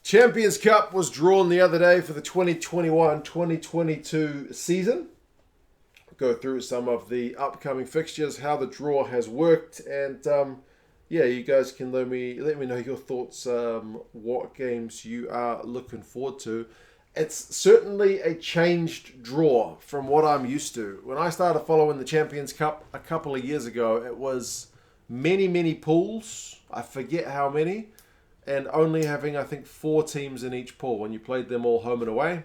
Champions Cup was drawn the other day for the 2021-2022 season. Go through some of the upcoming fixtures, how the draw has worked, and you guys can let me know your thoughts, what games you are looking forward to. It's certainly a changed draw from what I'm used to. When I started following the Champions Cup a couple of years ago, it was many pools. I forget how many. And only having, I think, 4 teams in each pool when you played them all home and away.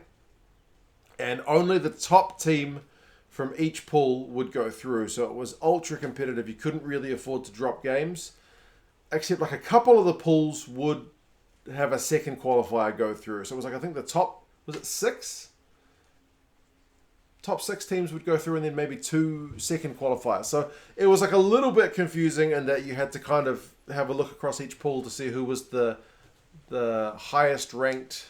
And only the top team from each pool would go through. So it was ultra competitive. You couldn't really afford to drop games. Except like a couple of the pools would have a second qualifier go through. So it was like, I think the top, was it 6? Top 6 teams would go through and then maybe 2 second qualifiers. So it was like a little bit confusing in that you had to kind of have a look across each pool to see who was the highest ranked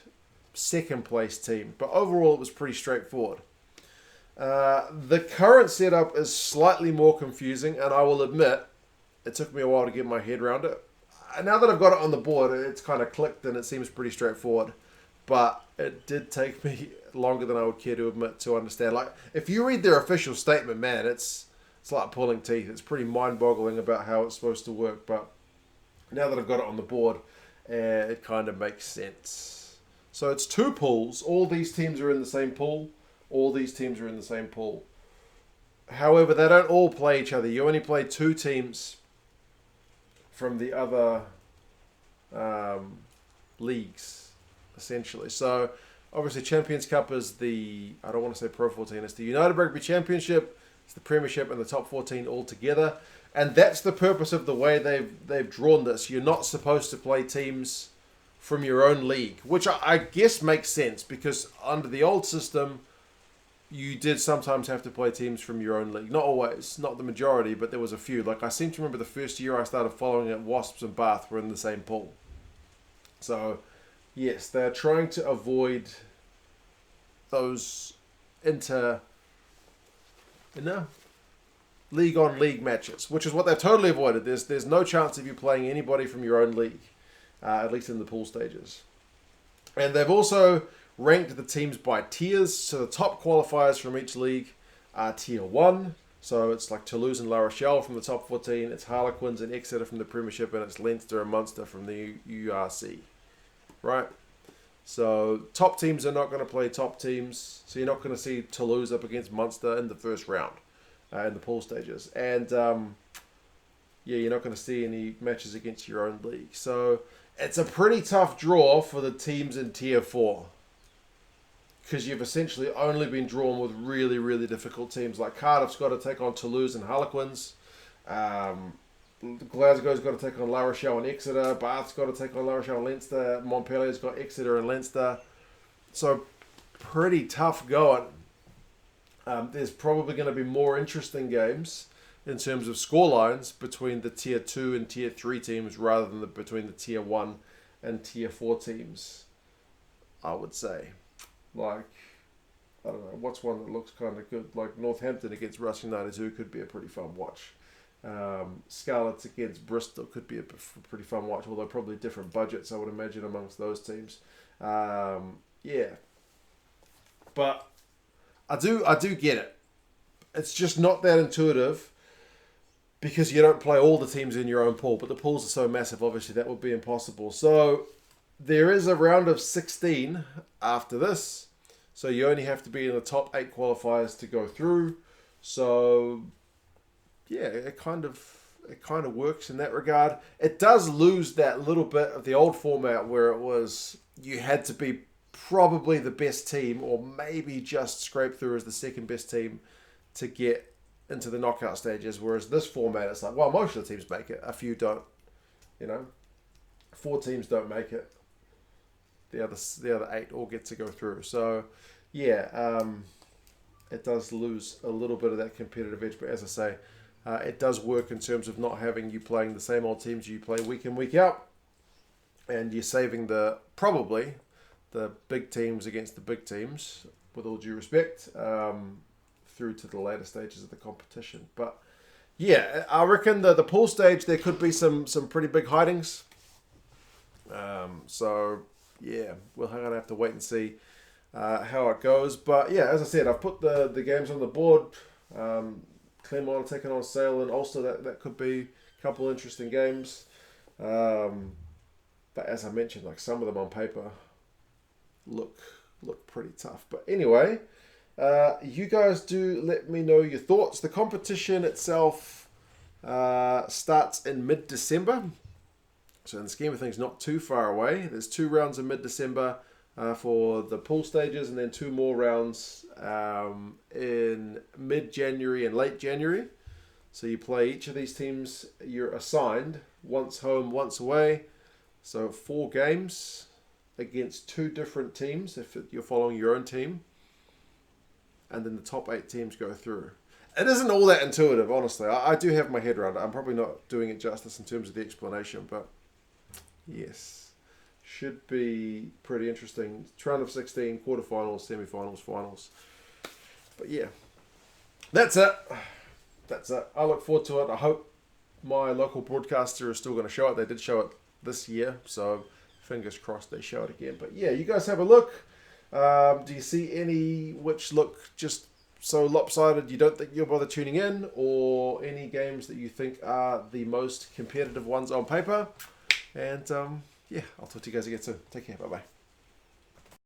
second place team. But overall it was pretty straightforward. The current setup is slightly more confusing, and I will admit it took me a while to get my head around it. Now that I've got it on the board, it's kind of clicked and it seems pretty straightforward. But it did take me longer than I would care to admit to understand. Like, if you read their official statement, man, it's like pulling teeth. It's pretty mind-boggling about how it's supposed to work. But now that I've got it on the board, it kind of makes sense. So it's 2 pools. All these teams are in the same pool. All these teams are in the same pool. However, they don't all play each other. You only play 2 teams from the other leagues, essentially. So, obviously, Champions Cup is I don't want to say Pro 14, it's the United Rugby Championship, it's the Premiership, and the top 14 all together. And that's the purpose of the way they've drawn this. You're not supposed to play teams from your own league, which I guess makes sense, because under the old system, you did sometimes have to play teams from your own league. Not always, not the majority, but there was a few. Like, I seem to remember the first year I started following it, Wasps and Bath were in the same pool. So, yes, they're trying to avoid those league-on-league matches, which is what they've totally avoided. There's no chance of you playing anybody from your own league, at least in the pool stages. And they've also ranked the teams by tiers. So the top qualifiers from each league are tier 1. So it's like Toulouse and La Rochelle from the top 14. It's Harlequins and Exeter from the Premiership, and it's Leinster and Munster from the URC. Right? So top teams are not going to play top teams. So you're not going to see Toulouse up against Munster in the first round in the pool stages. And you're not going to see any matches against your own league. So it's a pretty tough draw for the teams in tier 4. Because you've essentially only been drawn with really, really difficult teams. Like Cardiff's got to take on Toulouse and Harlequins. Glasgow's got to take on La Rochelle and Exeter. Bath's got to take on La Rochelle and Leinster. Montpellier's got Exeter and Leinster. So pretty tough going. There's probably going to be more interesting games in terms of scorelines between the tier 2 and tier 3 teams rather than between the tier 1 and tier 4 teams, I would say. Like, I don't know, what's one that looks kind of good? Like Northampton against Rushing 92 could be a pretty fun watch. Scarlets against Bristol could be a pretty fun watch, although probably different budgets, I would imagine, amongst those teams. But I do get it. It's just not that intuitive because you don't play all the teams in your own pool, but the pools are so massive, obviously that would be impossible. So there is a round of 16 after this. So you only have to be in the top 8 qualifiers to go through. So yeah, it kind of works in that regard. It does lose that little bit of the old format where it was you had to be probably the best team or maybe just scrape through as the second best team to get into the knockout stages. Whereas this format, it's like, well, most of the teams make it. A few don't. 4 teams don't make it. The other 8 all get to go through. So, yeah, it does lose a little bit of that competitive edge. But as I say, it does work in terms of not having you playing the same old teams you play week in, week out. And you're saving probably the big teams against the big teams, with all due respect, through to the later stages of the competition. But, yeah, I reckon the pool stage, there could be some pretty big hidings. So yeah, we're going to have to wait and see how it goes. But yeah, as I said, I've put the games on the board. Claremont taking on Sale and Ulster. That could be a couple of interesting games. But as I mentioned, like some of them on paper look pretty tough. But anyway, you guys do let me know your thoughts. The competition itself starts in mid-December. So in the scheme of things, not too far away. There's 2 rounds in mid-December for the pool stages, and then 2 more rounds in mid-January and late January. So you play each of these teams you're assigned, once home, once away. So 4 games against 2 different teams if you're following your own team. And then the top 8 teams go through. It isn't all that intuitive, honestly. I do have my head around it. I'm probably not doing it justice in terms of the explanation, but yes, should be pretty interesting. Round of 16, quarterfinals, semi-finals, finals. But yeah, that's it. I look forward to it. I hope my local broadcaster is still going to show it. They did show it this year, so fingers crossed they show it again. But yeah, you guys have a look. Do you see any which look just so lopsided you don't think you'll bother tuning in, or any games that you think are the most competitive ones on paper? And yeah, I'll talk to you guys again soon. Take care. Bye-bye.